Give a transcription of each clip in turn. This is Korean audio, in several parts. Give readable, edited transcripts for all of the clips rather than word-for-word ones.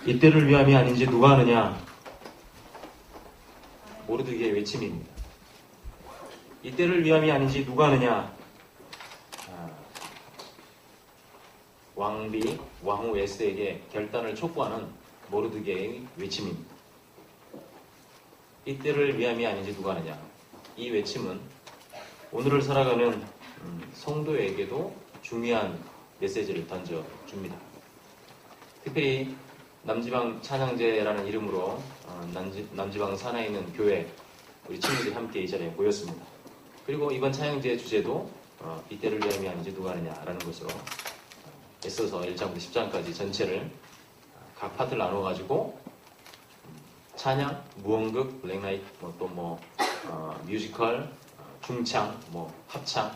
이때를 위함이 아닌지 누가 아느냐? 모르드게의 외침입니다. 이때를 위함이 아닌지 누가 아느냐? 왕후 에스더에게 결단을 촉구하는 모르드게의 외침입니다. 이때를 위함이 아닌지 누가 아느냐? 이 외침은 오늘을 살아가는 성도에게도 중요한 메시지를 던져줍니다. 특별히 남지방 찬양제라는 이름으로 남지방 산하에 있는 교회 우리 친구들이 함께 이 자리에 모였습니다. 그리고 이번 찬양제의 주제도 이때를 위함이 아닌지 누가 아느냐라는 것으로 애써서 1장부터 10장까지 전체를 각 파트를 나눠가지고 찬양, 무언극, 블랙나이트, 뮤지컬, 중창, 합창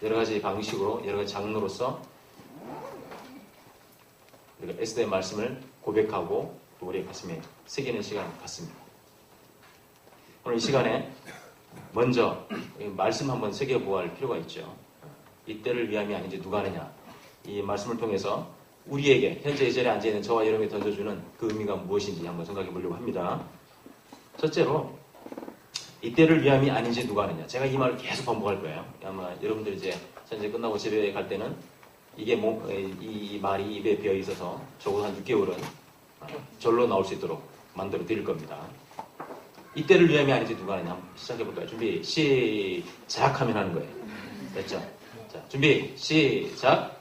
여러 가지 방식으로 여러 가지 장르로서 우리가 에스더의 말씀을 고백하고 또 우리의 가슴에 새기는 시간 같습니다. 오늘 이 시간에 먼저 말씀 한번 새겨보아야 할 필요가 있죠. 이때를 위함이 아닌지 누가 아느냐. 이 말씀을 통해서 우리에게 현재 이 자리에 앉아있는 저와 여러분이 던져주는 그 의미가 무엇인지 한번 생각해 보려고 합니다. 첫째로 이때를 위함이 아닌지 누가 아느냐. 제가 이 말을 계속 반복할 거예요. 아마 여러분들 이제 현재 끝나고 집에 갈 때는 이게 이 말이 입에 비어 있어서 적어도 한 6개월은 절로 나올 수 있도록 만들어 드릴 겁니다. 이때를 위함이 아닌지 누가 아느냐. 한번 시작해 볼까요? 준비 시작 하면 하는 거예요. 됐죠? 자, 준비 시작.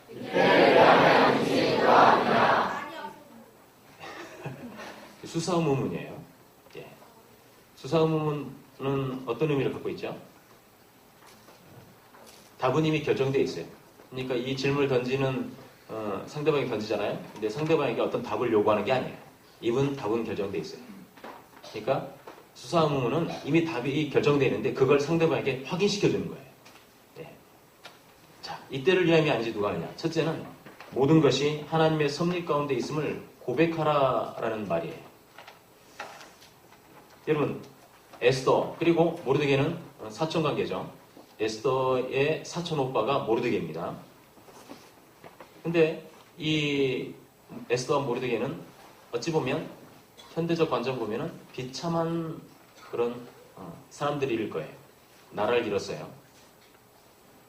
수사의문문이에요. 예. 수사의문문은 어떤 의미를 갖고 있죠? 답은 이미 결정되어 있어요. 그러니까 이 질문을 던지는 상대방이 던지잖아요. 근데 상대방에게 어떤 답을 요구하는 게 아니에요. 이분 답은 결정되어 있어요. 그러니까 수사의문문은 이미 답이 결정되어 있는데 그걸 상대방에게 확인시켜주는 거예요. 예. 자, 이때를 위함이 아닌지 누가 아느냐. 첫째는 모든 것이 하나님의 섭리 가운데 있음을 고백하라라는 말이에요. 여러분, 에스더 그리고 모르드게는 사촌관계죠. 에스더의 사촌 오빠가 모르드게입니다. 근데 이 에스더와 모르드게는 어찌 보면 현대적 관점 보면은 비참한 그런 사람들일 거예요. 나라를 잃었어요.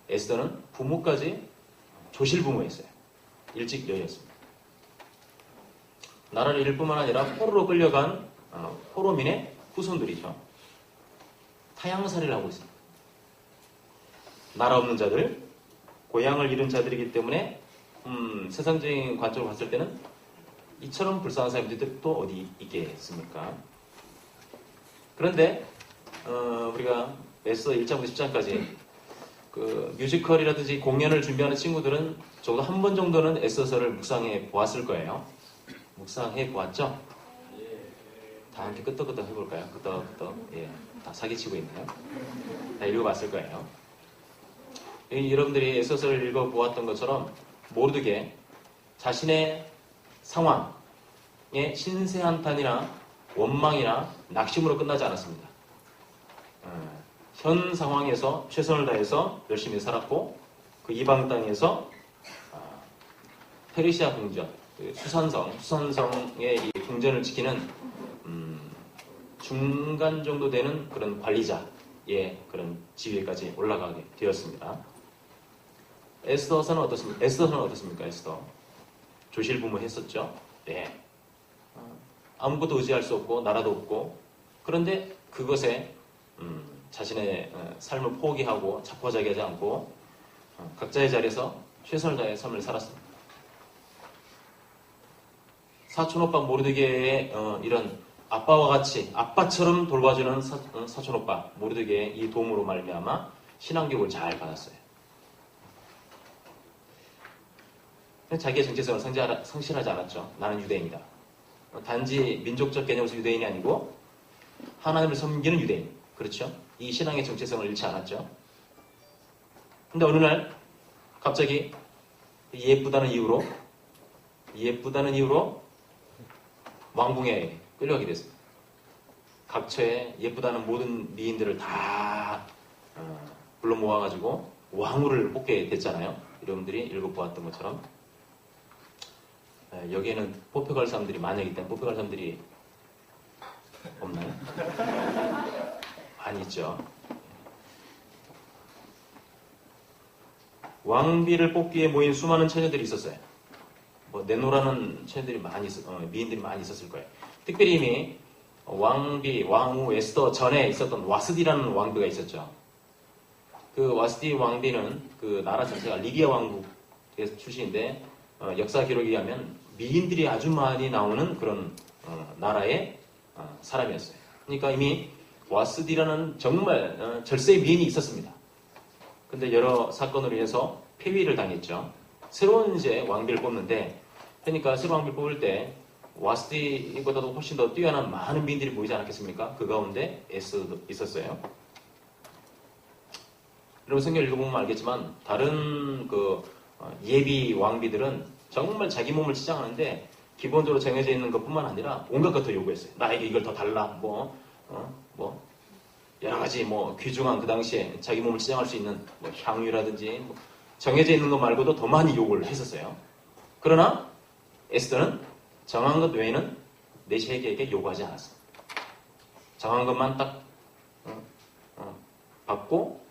에스더는 부모까지 조실부모였어요. 일찍 여였습니다. 나라를 잃을 뿐만 아니라 포로로 끌려간 포로민의 후손들이죠. 타향살이를 하고 있습니다. 나라 없는 자들, 고향을 잃은 자들이기 때문에 세상적인 관점으로 봤을 때는 이처럼 불쌍한 사람들이 또 어디 있겠습니까? 그런데 우리가 에스더 1장부터 10장까지 그 뮤지컬이라든지 공연을 준비하는 친구들은 적어도 한 번 정도는 에스더서를 묵상해 보았을 거예요. 묵상해 보았죠? 다 함께 끄떡끄떡 해볼까요? 끄떡끄떡. 예, 다 사기치고 있네요. 다 읽어봤을 거예요. 여러분들이 에스더서를 읽어보았던 것처럼 모르드게 자신의 상황의 신세한탄이나 원망이나 낙심으로 끝나지 않았습니다. 현 상황에서 최선을 다해서 열심히 살았고 그 이방 땅에서 페르시아 궁전, 수산성의 이 궁전을 지키는 중간 정도 되는 그런 관리자의 그런 지위까지 올라가게 되었습니다. 에스더서는 어떻습니까? 에스더 조실부모 했었죠. 네. 아무것도 의지할 수 없고 나라도 없고 그런데 그것에 자신의 삶을 포기하고 자포자기하지 않고 각자의 자리에서 최선을 다해 삶을 살았습니다. 사촌오빠 모르드게의 이런 아빠와 같이 아빠처럼 돌봐주는 사촌오빠 모르드게의 이 도움으로 말미암아 신앙교육을 잘 받았어요. 자기의 정체성을 상실하지 않았죠. 나는 유대인이다. 단지 민족적 개념에서 유대인이 아니고 하나님을 섬기는 유대인. 그렇죠? 이 신앙의 정체성을 잃지 않았죠. 근데 어느 날 갑자기 예쁘다는 이유로 왕궁에 끌려가게 됐습니다. 각처에 예쁘다는 모든 미인들을 다 불러 모아가지고 왕후를 뽑게 됐잖아요. 여러분들이 읽어보았던 것처럼 여기에는 뽑혀갈 사람들이 많이 있기 때문에 뽑혀갈 사람들이 없나요? 많이 있죠. 왕비를 뽑기 위해 모인 수많은 처녀들이 있었어요. 뭐 내노라는 처녀들이 미인들이 많이 있었을 거예요. 특별히 이미 왕비, 왕후, 에스더 전에 있었던 와스디라는 왕비가 있었죠. 그 와스디 왕비는 그 나라 자체가 리비아 왕국에서 출신인데 역사 기록에 의하면 미인들이 아주 많이 나오는 그런 나라의 사람이었어요. 그러니까 이미 와스디라는 정말 절세의 미인이 있었습니다. 근데 여러 사건으로 인해서 폐위를 당했죠. 새로운 이제 왕비를 뽑는데, 그러니까 새로운 왕비를 뽑을 때 와스디보다도 훨씬 더 뛰어난 많은 미인들이 보이지 않았겠습니까? 그 가운데 에스더도 있었어요. 여러분 성경을 읽어보면 알겠지만 다른 그 예비 왕비들은 정말 자기 몸을 치장하는데 기본적으로 정해져 있는 것뿐만 아니라 온갖 것도 요구했어요. 나에게 이걸 더 달라. 여러 가지 귀중한 그 당시에 자기 몸을 치장할 수 있는 향유라든지 정해져 있는 것 말고도 더 많이 요구를 했었어요. 그러나 에스더는 정한 것 외에는 내시에게 요구하지 않았습니다. 정한 것만 딱 받고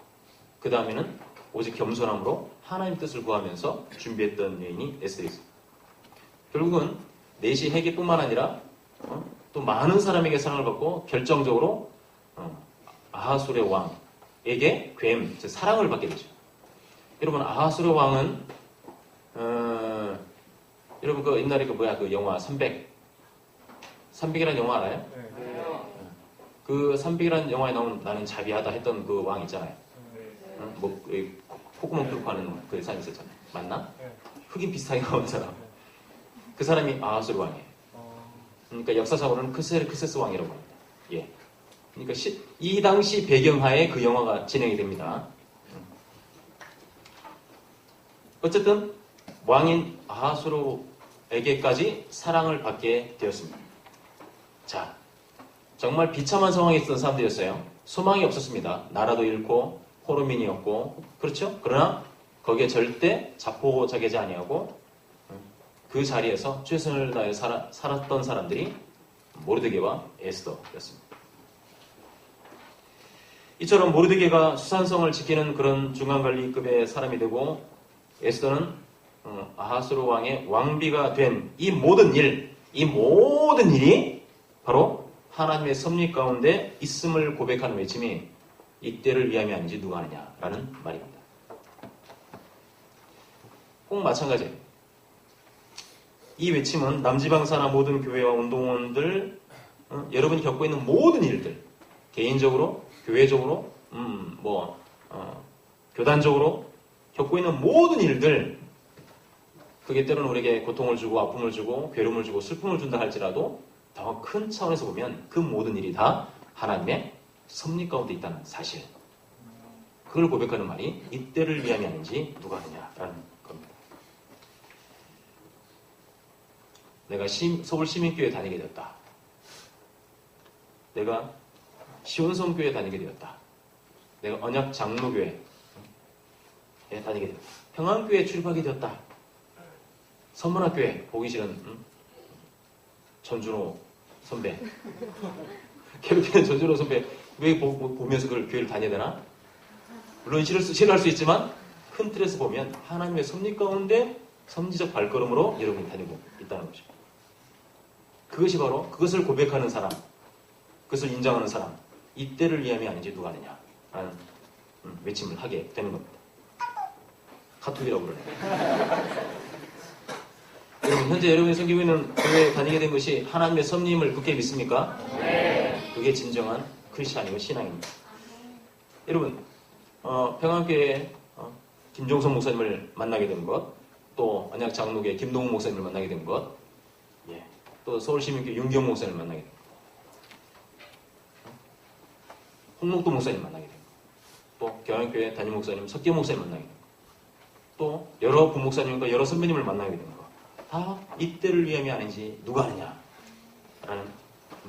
그 다음에는 오직 겸손함으로 하나님의 뜻을 구하면서 준비했던 여인이 에스더였습니다. 결국은 내시에게뿐만 아니라 또 많은 사람에게 사랑을 받고 결정적으로 아하술의 왕에게 사랑을 받게 되죠. 여러분 아하술의 왕은 여러분 그 옛날에 그 영화 300이라는 영화 알아요? 네. 그 300이라는 영화에 나오는 나는 자비하다 했던 그 왕 있잖아요. 콧구멍 뚫고 하는 그 사람 있었잖아요. 맞나? 흑인 비슷하게 나온 사람. 그 사람이 아하술 왕이에요. 그러니까 역사상으로는 크세스 왕이라고 합니다. 예. 그러니까 이 당시 배경하에 그 영화가 진행이 됩니다. 어쨌든 왕인 아하수르에게까지 사랑을 받게 되었습니다. 자, 정말 비참한 상황에 있던 사람들이었어요. 소망이 없었습니다. 나라도 잃고 호르민이었고, 그렇죠? 그러나 거기에 절대 자포자기하지 아니하고 그 자리에서 최선을 다해 살았던 사람들이 모르드게와 에스더였습니다. 이처럼 모르드게가 수산성을 지키는 그런 중간관리급의 사람이 되고 에스더는 아하수르 왕의 왕비가 된 이 모든 일이 바로 하나님의 섭리 가운데 있음을 고백하는 외침이 이때를 위함이 아닌지 누가 아느냐라는 말입니다. 꼭 마찬가지예요. 이 외침은 남지방사나 모든 교회와 운동원들, 여러분이 겪고 있는 모든 일들, 개인적으로, 교회적으로, 교단적으로 겪고 있는 모든 일들, 그게 때로는 우리에게 고통을 주고 아픔을 주고 괴로움을 주고 슬픔을 준다 할지라도 더 큰 차원에서 보면 그 모든 일이 다 하나님의 섭리 가운데 있다는 사실. 그걸 고백하는 말이 이때를 위함이 아닌지 누가 하느냐라는 겁니다. 내가 서울 시민교회에 다니게 되었다. 내가 시온성교회에 다니게 되었다. 내가 언약 장로교회에 다니게 되었다. 평안교회에 출입하게 되었다. 선문학교회 보기 싫은 전준호 선배 괴롭히는 전준호 선배 왜 보면서 그걸 교회를 다녀야 되나? 물론 싫어할 수 있지만 큰 틀에서 보면 하나님의 섭리 가운데 선지적 발걸음으로 여러분이 다니고 있다는 거죠. 그것이 바로 그것을 고백하는 사람, 그것을 인정하는 사람, 이때를 위함이 아닌지 누가 하느냐라는 외침을 하게 되는 겁니다. 카톡이라고 그러네요. 여러분, 현재 여러분이 섬기고 있는 교회에 다니게 된 것이 하나님의 섭리임을 굳게 믿습니까? 네. 그게 진정한 크리스찬이고 신앙입니다. 여러분, 평안교회에 김종선 목사님을 만나게 된 것, 또 언약 장로교회 김동욱 목사님을 만나게 된 것, 또 서울시민교회 윤경 목사님을 만나게 된 것, 홍목도 목사님 만나게 된 것, 또 경양교회 담임 목사님 석기 목사님 만나게 된 것, 또 여러 부목사님과 여러 선배님을 만나게 된 것, 다 이때를 위함이 아닌지 누가 하느냐라는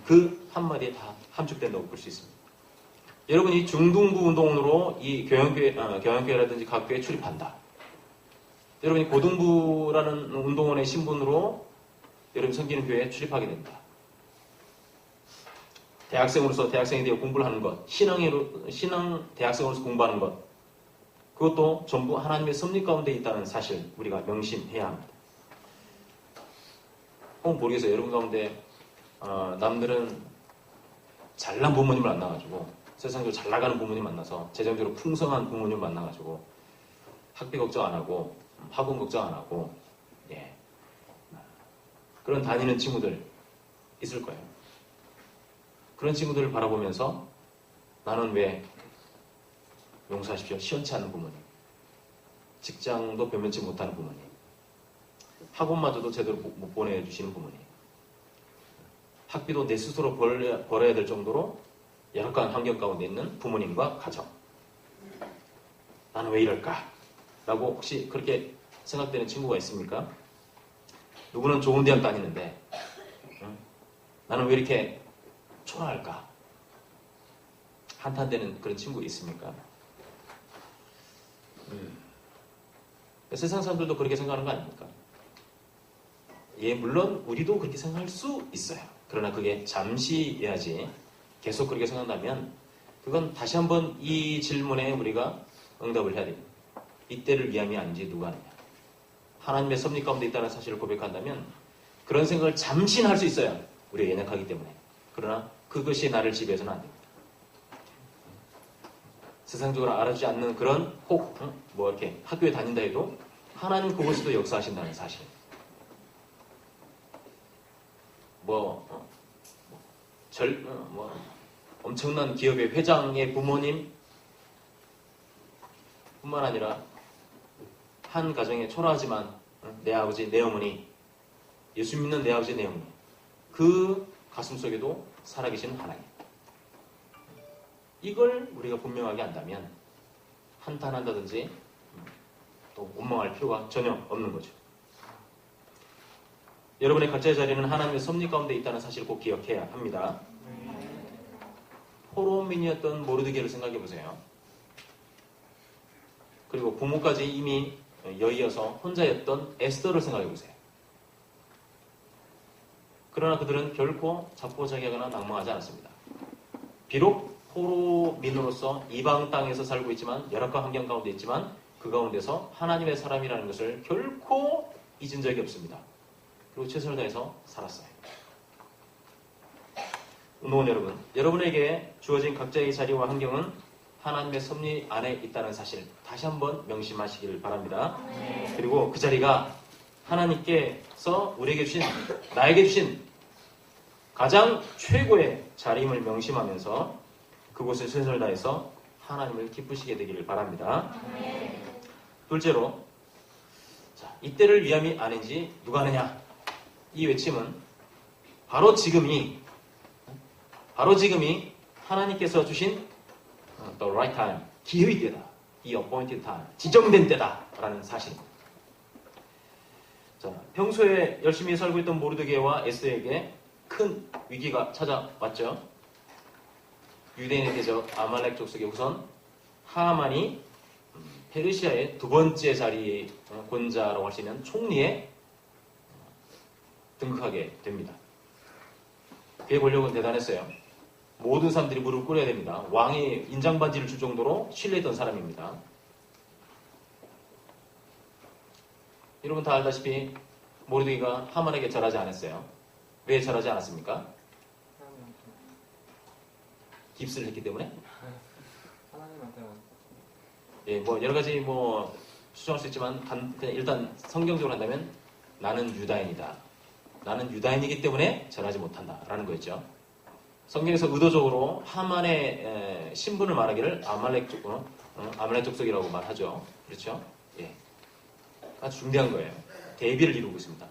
그 한마디에 다 함축된다고 볼 수 있습니다. 여러분이 중등부 운동으로 이 교양교회라든지 각 교회에 출입한다. 여러분이 고등부라는 운동원의 신분으로 여러분 섬기는 교회에 출입하게 됩니다. 대학생으로서 대학생에 대해 공부를 하는 것, 신앙 대학생으로서 공부하는 것, 그것도 전부 하나님의 섭리 가운데 있다는 사실 우리가 명심해야 합니다. 혹은 모르겠어요. 여러분 가운데 남들은 잘난 부모님을 만나가지고 세상적으로 잘 나가는 부모님 만나서 재정적으로 풍성한 부모님 만나가지고 학비 걱정 안 하고 학원 걱정 안 하고 그런 다니는 친구들 있을 거예요. 그런 친구들을 바라보면서 나는 왜 용서하십시오. 시원치 않은 부모님, 직장도 변변치 못하는 부모님, 학원마저도 제대로 못 보내주시는 부모님, 학비도 내 스스로 벌어야 될 정도로 열악한 환경 가운데 있는 부모님과 가정, 나는 왜 이럴까? 라고 혹시 그렇게 생각되는 친구가 있습니까? 누구는 좋은 대학 다니는데 나는 왜 이렇게 초라할까? 한탄되는 그런 친구 있습니까? 세상 사람들도 그렇게 생각하는 거 아닙니까? 물론 우리도 그렇게 생각할 수 있어요. 그러나 그게 잠시여야지 계속 그렇게 생각한다면 그건 다시 한번 이 질문에 우리가 응답을 해야 됩니다. 이때를 위함이 아닌지 누가 아느냐. 하나님의 섭리 가운데 있다는 사실을 고백한다면 그런 생각을 잠시는 할 수 있어요. 우리가 연약하기 때문에. 그러나 그것이 나를 지배해서는 안 됩니다. 세상적으로 알아주지 않는 그런 이렇게 학교에 다닌다 해도 하나님 그곳에도 역사하신다는 사실. 엄청난 기업의 회장의 부모님 뿐만 아니라 한 가정에 초라하지만 내 아버지, 내 어머니, 예수 믿는 내 아버지, 내 어머니, 그 가슴 속에도 살아계신 하나님. 이걸 우리가 분명하게 안다면 한탄한다든지 또 원망할 필요가 전혀 없는 거죠. 여러분의 각자의 자리는 하나님의 섭리 가운데 있다는 사실을 꼭 기억해야 합니다. 포로민이었던 모르드게를 생각해 보세요. 그리고 부모까지 이미 여의어서 혼자였던 에스더를 생각해 보세요. 그러나 그들은 결코 자포자기하거나 낭망하지 않았습니다. 비록 포로민으로서 이방 땅에서 살고 있지만 열악한 환경 가운데 있지만 그 가운데서 하나님의 사람이라는 것을 결코 잊은 적이 없습니다. 그리고 최선을 다해서 살았어요. 운동원 여러분, 여러분에게 주어진 각자의 자리와 환경은 하나님의 섭리 안에 있다는 사실 다시 한번 명심하시길 바랍니다. 그리고 그 자리가 하나님께서 우리에게 주신, 나에게 주신 가장 최고의 자리임을 명심하면서 그곳에 최선을 다해서 하나님을 기쁘시게 되기를 바랍니다. 둘째로, 이때를 위함이 아닌지 누가 아느냐? 이 외침은 바로 지금이 하나님께서 주신 the right time, 기회의 때다. the appointed time, 지정된 때다라는 사실입니다. 평소에 열심히 살고 있던 모르드게와 에스더에게 큰 위기가 찾아왔죠. 유대인의 대적 아말렉 족속의 후손 하만이 페르시아의 두 번째 자리 권자라고 할 수 있는 총리에 등극하게 됩니다. 그의 권력은 대단했어요. 모든 사람들이 무릎을 꿇어야 됩니다. 왕이 인장반지를 줄 정도로 신뢰했던 사람입니다. 여러분 다 알다시피 모르드게가 하만에게 절하지 않았어요. 왜 절하지 않았습니까? 깁스를 했기 때문에? 여러 가지 추정할 수 있지만 그냥 일단 성경적으로 한다면 나는 유다인이다. 나는 유다인이기 때문에 절하지 못한다라는 거였죠. 성경에서 의도적으로 하만의 신분을 말하기를 아말렉 족속이라고 말하죠. 그렇죠? 아주 중대한 거예요. 대비를 이루고 있습니다.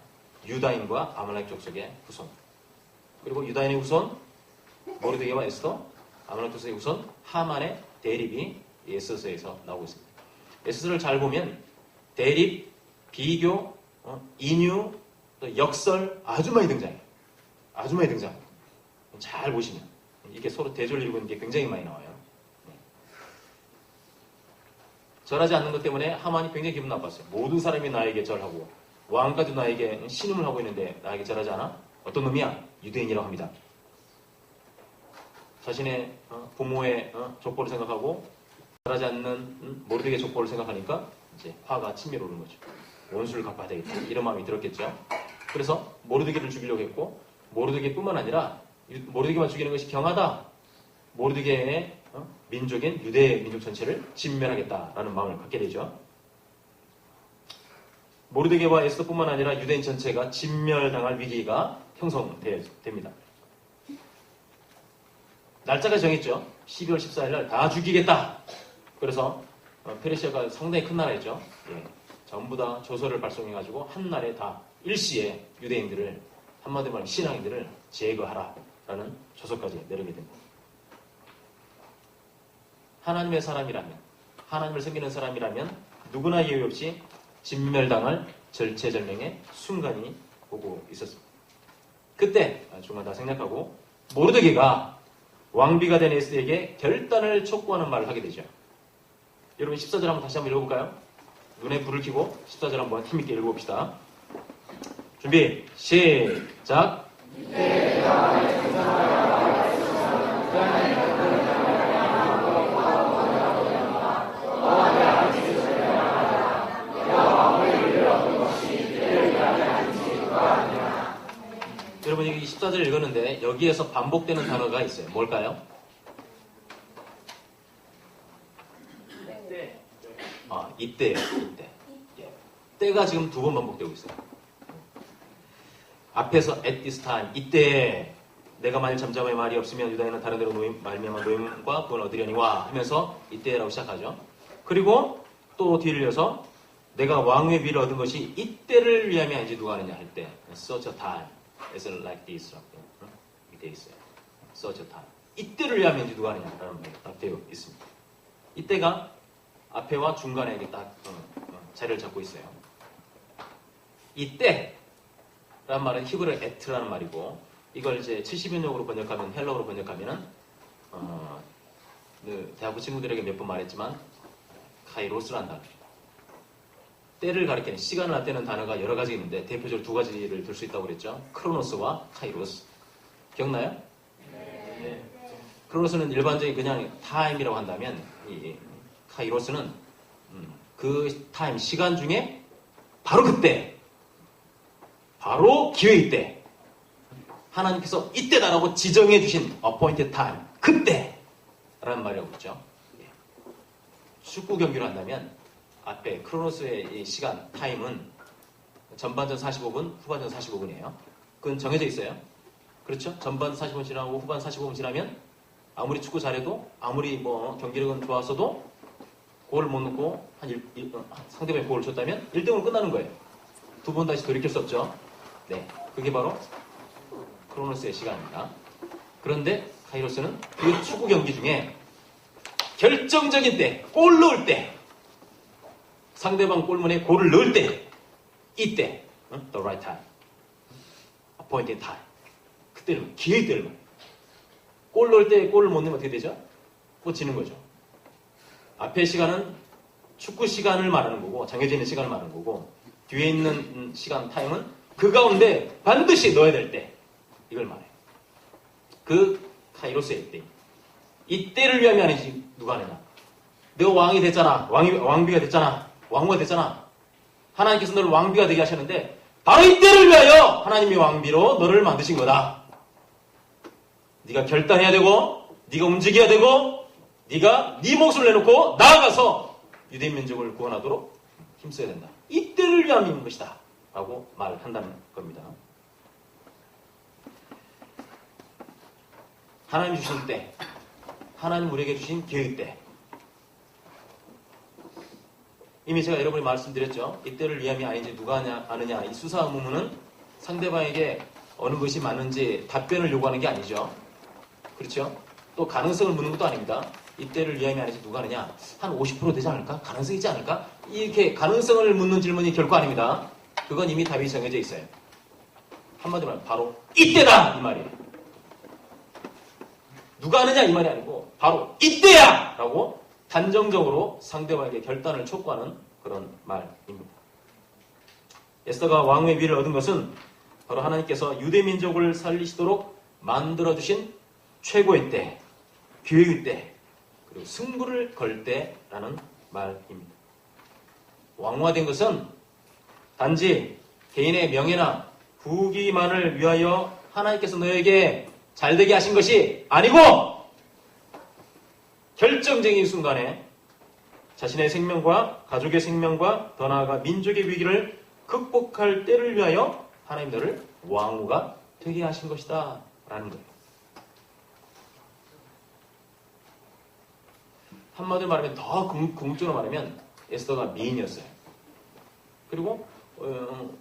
유다인과 아말렉 족속의 후손. 그리고 유다인의 후손 모르드게와 에스더, 아말렉 족속의 후손 하만의 대립이 에스더서에서 나오고 있습니다. 에스더를 잘 보면 대립, 비교, 인유, 또 역설 아주 많이 등장해요. 아주 많이 등장해요. 잘 보시면 이렇게 서로 대조를 이루고 있는 게 굉장히 많이 나와요. 절하지 않는 것 때문에 하만이 굉장히 기분 나빴어요. 모든 사람이 나에게 절하고 왕까지 나에게 신음을 하고 있는데 나에게 절하지 않아? 어떤 놈이야? 유대인이라고 합니다. 자신의 부모의 족보를 생각하고 절하지 않는 모르드게의 족보를 생각하니까 이제 화가 치밀어 오르는 거죠. 원수를 갚아야 되겠다. 이런 마음이 들었겠죠. 그래서 모르드게를 죽이려고 했고 모르드게뿐만 아니라 모르드게만 죽이는 것이 경하다. 모르드게의 민족인 유대 민족 전체를 진멸하겠다라는 마음을 갖게 되죠. 모르드게와 에스더뿐만 아니라 유대인 전체가 진멸당할 위기가 형성됩니다. 날짜가 정했죠. 12월 14일 날 다 죽이겠다. 그래서 페르시아가 상당히 큰 나라였죠. 예. 전부 다 조서를 발송해가지고 한 날에 다 일시에 유대인들을 한마디로 말하면 신앙인들을 제거하라라는 조서까지 내리게 됩니다. 하나님의 사람이라면 하나님을 섬기는 사람이라면 누구나 예외 없이 진멸당할 절체절명의 순간이 오고 있었습니다. 그때 중간 다 생략하고 모르드게가 왕비가 된 에스더에게 결단을 촉구하는 말을 하게 되죠. 여러분 14절 한번 다시 한번 읽어볼까요? 눈에 불을 켜고 14절 한번 힘있게 읽어봅시다. 준비 시작. 여러분 여기 14절 읽었는데 여기에서 반복되는 단어가 있어요. 뭘까요? 이때예요. 이때. 예. 때가 지금 2번 반복되고 있어요. 앞에서 at this time 이때 내가 만일 잠잠의 말이 없으면 유다인은 다른 데로 말미암아 노임과 구원을 얻으려니와 하면서 이때라고 시작하죠. 그리고 또 뒤를 이어서 내가 왕의 위를 얻은 것이 이때를 위함이 아니지 누가 하느냐 할 때 such a time as like this 라고 되어 있어요. such a time 이때를 위함이 아니지 누가 하느냐라는 말이 딱 되어 있습니다. 이때가 앞에와 중간에 이렇게 딱 자리를 잡고 있어요. 이때라는 말은 히브리 at라는 말이고 이걸 이제 70인용으로 번역하면 헬러어로 번역하면은 대학부 친구들에게 몇 번 말했지만 카이로스라는 단어. 때를 가리키는 시간을 나타내는 단어가 여러 가지 있는데 대표적으로 2가지를 들 수 있다고 그랬죠. 크로노스와 카이로스. 기억나요? 네. 크로노스는 일반적인 그냥 타임이라고 한다면 이 카이로스는 그 타임 시간 중에 바로 그때 바로 기회의 때 하나님께서 이때다라고 지정해 주신 appointed time 그때라는 말이라고 그러죠. 축구 경기로 한다면 앞에 크로노스의 이 시간 타임은 전반전 45분 후반전 45분이에요. 그건 정해져 있어요. 그렇죠? 전반 45분 지나고 후반 45분 지나면 아무리 축구 잘해도 아무리 뭐 경기력은 좋았어도 골을 못 넣고 상대방이 골을 줬다면 1등으로 끝나는 거예요. 2번 다시 돌이킬 수 없죠. 네, 그게 바로 크로노스의 시간입니다. 그런데 카이로스는 그 축구 경기 중에 결정적인 때, 골 넣을 때, 상대방 골문에 골을 넣을 때, 이때, the right time, appointed time. 그때는 기회의 때를 말해요. 골 넣을 때 골을 못 넣으면 어떻게 되죠? 뭐 지는 거죠. 앞의 시간은 축구 시간을 말하는 거고 정해져 있는 시간을 말하는 거고 뒤에 있는 시간 타임은 그 가운데 반드시 넣어야 될 때 이걸 말해요. 그 카이로스의 때. 이때를 위함이 아니지 누가 하느냐. 내가 왕이 됐잖아. 왕비가 됐잖아. 왕후가 됐잖아. 하나님께서 너를 왕비가 되게 하셨는데 바로 이때를 위하여 하나님이 왕비로 너를 만드신 거다. 네가 결단해야 되고 네가 움직여야 되고 네가 네 목숨을 내놓고 나아가서 유대인 민족을 구원하도록 힘써야 된다. 이때를 위함인 것이다. 라고 말한다는 겁니다. 하나님 주신 때, 하나님 우리에게 주신 기회의 때. 이미 제가 여러분이 말씀드렸죠. 이때를 위함이 아닌지 누가 아느냐. 이 수사 의문은 상대방에게 어느 것이 맞는지 답변을 요구하는 게 아니죠. 그렇죠? 또 가능성을 묻는 것도 아닙니다. 이때를 위함이 아닌지 누가 하느냐. 한 50% 되지 않을까? 가능성이 있지 않을까? 이렇게 가능성을 묻는 질문이 결코 아닙니다. 그건 이미 답이 정해져 있어요. 한마디로 말하면 바로 이때다! 이 말이에요. 누가 하느냐 이 말이 아니고 바로 이때야! 라고 단정적으로 상대방에게 결단을 촉구하는 그런 말입니다. 에스더가 왕의 위를 얻은 것은 바로 하나님께서 유대 민족을 살리시도록 만들어주신 최고의 때, 기회의 때, 그리고 승부를 걸 때라는 말입니다. 왕화된 것은 단지 개인의 명예나 부귀만을 위하여 하나님께서 너에게 잘되게 하신 것이 아니고 결정적인 순간에 자신의 생명과 가족의 생명과 더 나아가 민족의 위기를 극복할 때를 위하여 하나님 너를 왕후가 되게 하신 것이다 라는 거예요. 한마디로 말하면 더 궁극적으로 말하면 에스더가 미인이었어요. 그리고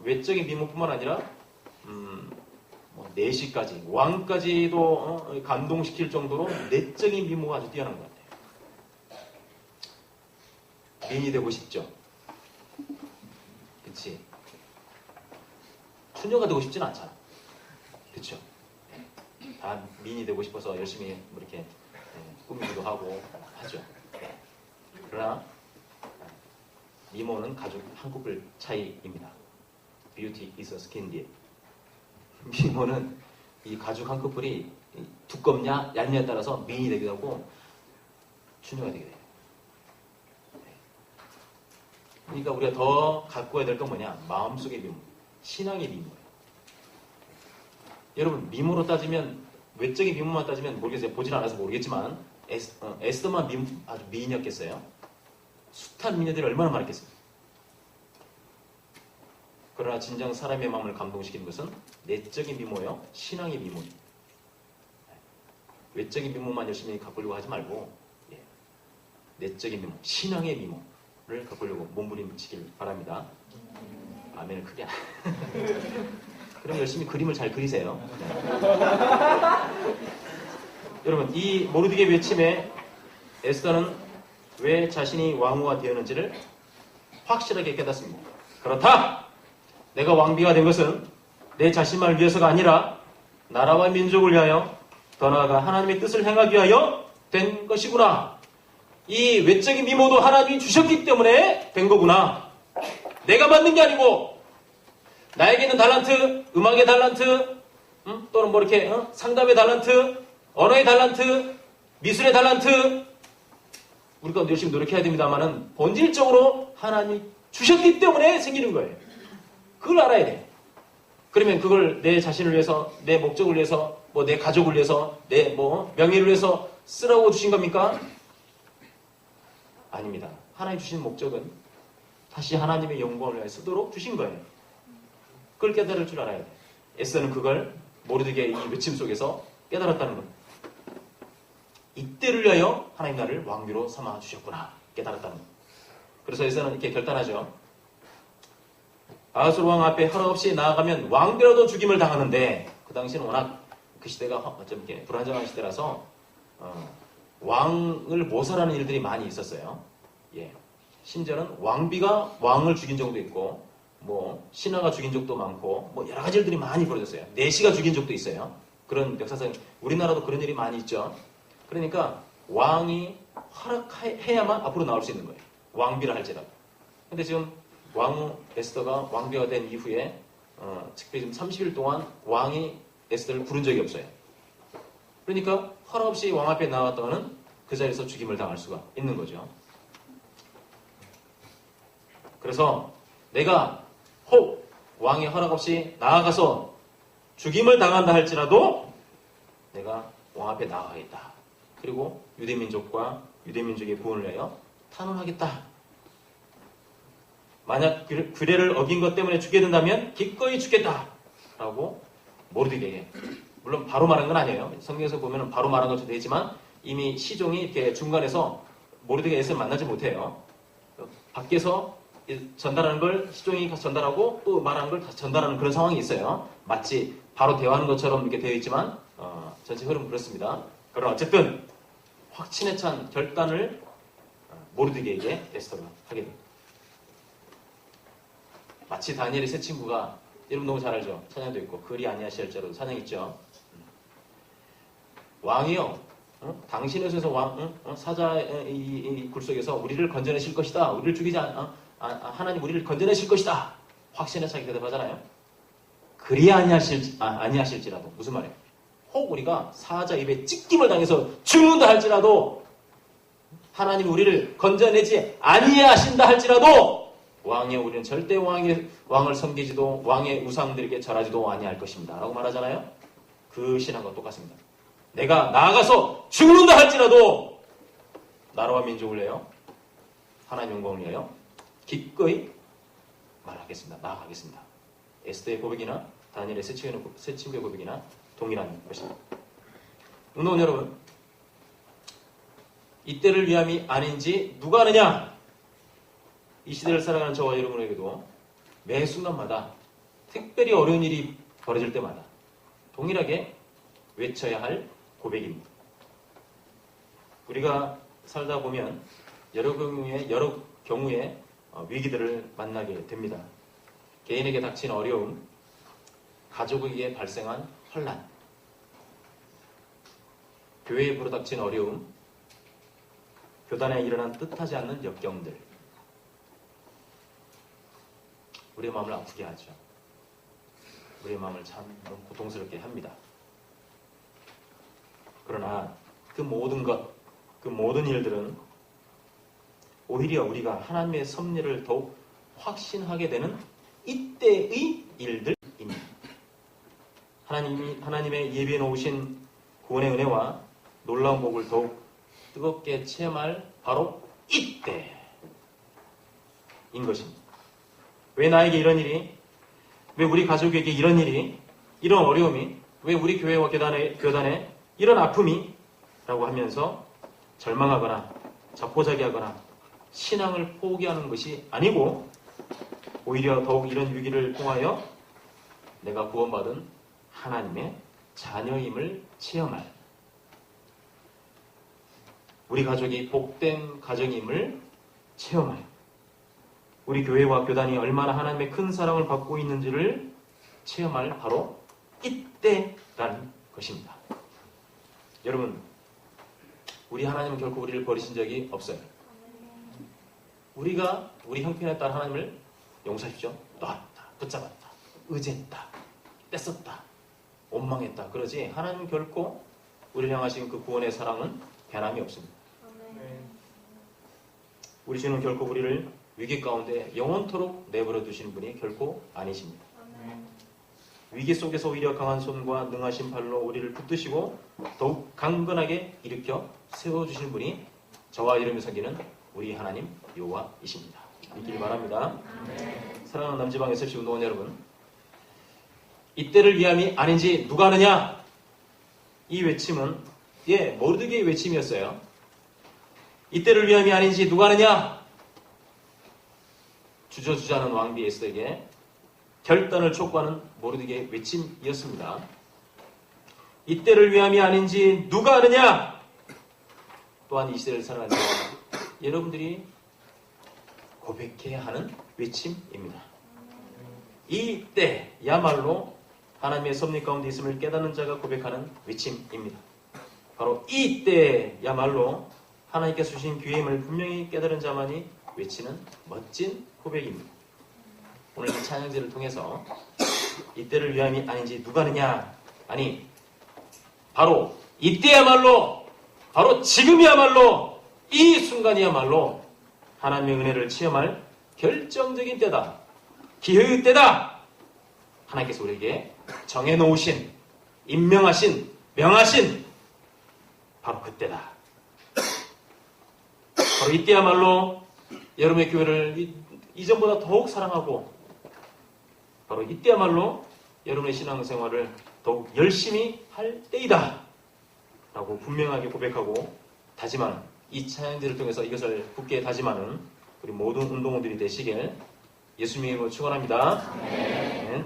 외적인 미모뿐만 아니라 내시까지 왕까지도 감동시킬 정도로 내적인 미모가 아주 뛰어난 것 같아요. 미인이 되고 싶죠. 그치? 추녀가 되고 싶진 않잖아. 그쵸? 다 미인이 되고 싶어서 열심히 이렇게 꾸미기도 하고 하죠. 그러나 미모는 가죽 한 kup을 차이입니다. Beauty is a skin deep. 미모는 이 가죽 한 kup을이 두껍냐 얇냐에 따라서 미인이 되기도 하고 추녀가 되게 돼요. 그러니까 우리가 더 가꿔야 될 건 뭐냐? 마음속의 미모, 신앙의 미모예요. 여러분 미모로 따지면 외적인 미모만 따지면 모르겠어요. 보질 않아서 모르겠지만 에스더만 아주 미인이었겠어요? 숱한 미녀들이 얼마나 많았겠어요? 그러나 진정 사람의 마음을 감동시키는 것은 내적인 미모요, 신앙의 미모예요. 외적인 미모만 열심히 가꾸려고 하지 말고 내적인 미모, 신앙의 미모를 가꾸려고 몸부림치길 바랍니다. 아멘을 크게 안. 그럼 열심히 그림을 잘 그리세요. 여러분 이 모르드게의 외침에 에스더는 왜 자신이 왕후가 되었는지를 확실하게 깨닫습니다. 그렇다! 내가 왕비가 된 것은 내 자신만을 위해서가 아니라 나라와 민족을 위하여 더 나아가 하나님의 뜻을 행하기 위하여 된 것이구나. 이 외적인 미모도 하나님이 주셨기 때문에 된 거구나. 내가 만든 게 아니고 나에게 있는 달란트, 음악의 달란트, 또는 뭐 이렇게 상담의 달란트, 언어의 달란트, 미술의 달란트 우리가 열심히 노력해야 됩니다만은 본질적으로 하나님이 주셨기 때문에 생기는 거예요. 그걸 알아야 돼. 그러면 그걸 내 자신을 위해서, 내 목적을 위해서, 뭐 내 가족을 위해서, 내 뭐 명예를 위해서 쓰라고 주신 겁니까? 아닙니다. 하나님 주신 목적은 다시 하나님의 영광을 위해 쓰도록 주신 거예요. 그걸 깨달을 줄 알아야 돼. 에스더는 그걸 모르드게의 이 외침 속에서 깨달았다는 겁니다. 이때를 위하여 하나님 나를 왕비로 삼아 주셨구나 깨달았다는 겁니다. 그래서 에스더는 이렇게 결단하죠. 아하수르 왕 앞에 허락 없이 나아가면 왕비라도 죽임을 당하는데 그 당시는 워낙 그 시대가 좀 이렇게 불안정한 시대라서 왕을 모살하는 일들이 많이 있었어요. 예. 심지어는 왕비가 왕을 죽인 적도 있고 뭐 신하가 죽인 적도 많고 뭐 여러 가지 일들이 많이 벌어졌어요. 내시가 죽인 적도 있어요. 그런 역사상 우리나라도 그런 일이 많이 있죠. 그러니까 왕이 허락해야만 앞으로 나올 수 있는 거예요. 왕비라 할지라도. 근데 지금 왕후 에스더가 왕비가 된 이후에 특별히 지금 30일 동안 왕이 에스더를 부른 적이 없어요. 그러니까 허락 없이 왕 앞에 나왔다가는 그 자리에서 죽임을 당할 수가 있는 거죠. 그래서 내가 혹 왕의 허락 없이 나아가서 죽임을 당한다 할지라도 내가 왕 앞에 나아가겠다. 그리고 유대민족과 유대민족의 구원을 위하여 탄원하겠다. 만약 규례를 어긴 것 때문에 죽게 된다면 기꺼이 죽겠다. 라고 모르드게에게 물론 바로 말한 건 아니에요. 성경에서 보면 바로 말한 것도 되지만 이미 시종이 이렇게 중간에서 모르드게의 에스더를 만나지 못해요. 밖에서 전달하는 걸 시종이 전달하고 또 말하는 걸 다시 전달하는 그런 상황이 있어요. 마치 바로 대화하는 것처럼 이렇게 되어 있지만 전체 흐름은 그렇습니다. 그러나 어쨌든 확신에 찬 결단을 모르드게에게 에스더가 하게 됩니다. 마치 다니엘의 세 친구가 여러분 너무 잘 알죠? 찬양도 있고 그리 아니하실 자로 찬양 있죠. 왕이요, 당신의 손에서 사자의 이 굴 속에서 우리를 건져내실 것이다. 우리를 죽이지 하나님 우리를 건져내실 것이다. 확신에 차게 대답하잖아요. 그리 아니하실지라도. 무슨 말이에요? 혹 우리가 사자 입에 찢김을 당해서 죽는다 할지라도, 하나님 우리를 건져내지 아니하신다 할지라도, 우리는 절대 왕을 섬기지도 왕의 우상들에게 절하지도 아니할 것입니다. 라고 말하잖아요. 그 신앙과 똑같습니다. 내가 나아가서 죽는다 할지라도 나라와 민족을 위하여, 하나님 영광을 위하여 기꺼이 말하겠습니다. 나아가겠습니다. 에스더의 고백이나 다니엘의 새 친구의 고백이나 동일한 것입니다. 운동 여러분, 이때를 위함이 아닌지 누가 아느냐? 이 시대를 살아가는 저와 여러분에게도 매 순간마다 특별히 어려운 일이 벌어질 때마다 동일하게 외쳐야 할 고백입니다. 우리가 살다 보면 여러 경우에 위기들을 만나게 됩니다. 개인에게 닥친 어려움, 가족에게 발생한 혼란, 교회에 불어닥친 어려움, 교단에 일어난 뜻하지 않는 역경들, 우리의 마음을 아프게 하죠. 우리의 마음을 참 너무 고통스럽게 합니다. 그러나 그 모든 일들은 오히려 우리가 하나님의 섭리를 더욱 확신하게 되는 이때의 일들입니다. 하나님의 예비해 놓으신 구원의 은혜와 놀라운 복을 더욱 뜨겁게 체험할 바로 이때인 것입니다. 왜 나에게 이런 일이, 왜 우리 가족에게 이런 일이, 이런 어려움이, 왜 우리 교회와 교단에 이런 아픔이 라고 하면서 절망하거나 자포자기하거나 신앙을 포기하는 것이 아니고, 오히려 더욱 이런 위기를 통하여 내가 구원받은 하나님의 자녀임을 체험할, 우리 가족이 복된 가정임을 체험할, 우리 교회와 교단이 얼마나 하나님의 큰 사랑을 받고 있는지를 체험할 바로 이때라는 것입니다. 여러분, 우리 하나님은 결코 우리를 버리신 적이 없어요. 우리가 우리 형편에 따라 하나님을 용서하십시오, 놨다, 붙잡았다, 의지했다, 뺐었다, 원망했다 그러지, 하나님은 결코 우리를 향하신 그 구원의 사랑은 변함이 없습니다. 우리 주는 결코 우리를 위기 가운데 영원토록 내버려 두시는 분이 결코 아니십니다. 위기 속에서 오히려 강한 손과 능하신 발로 우리를 붙드시고 더욱 강건하게 일으켜 세워주시는 분이 저와 이름을 섬기는 우리 하나님 여호와이십니다. 믿기를 바랍니다. 사랑하는 남지방 SFC 운동원 여러분, 이때를 위함이 아닌지 누가 아느냐? 이 외침은 모르드게의 외침이었어요. 이때를 위함이 아닌지 누가 아느냐? 주저주저하는 왕비 에스더에게 결단을 촉구하는 모르드게의 외침이었습니다. 이때를 위함이 아닌지 누가 아느냐? 또한 이 시대를 살아가는 여러분들이 고백해야 하는 외침입니다. 이때야말로 하나님의 섭리 가운데 있음을 깨닫는 자가 고백하는 외침입니다. 바로 이때야말로 하나님께서 주신 기회임을 분명히 깨달은 자만이 외치는 멋진 고백입니다. 오늘 이 찬양제를 통해서 이때를 위함이 아닌지 누가 아느냐? 아니, 바로 이때야말로, 바로 지금이야말로, 이 순간이야말로 하나님의 은혜를 체험할 결정적인 때다, 기회의 때다. 하나님께서 우리에게 정해놓으신, 임명하신, 명하신 바로 그때다. 바로 이때야말로 여러분의 교회를 이전보다 더욱 사랑하고, 바로 이때야말로 여러분의 신앙생활을 더욱 열심히 할 때이다 라고 분명하게 고백하고 다짐하는, 이 찬양제를 통해서 이것을 굳게 다짐하는 우리 모든 운동원들이 되시길 예수님의 이름으로 축원합니다. 네.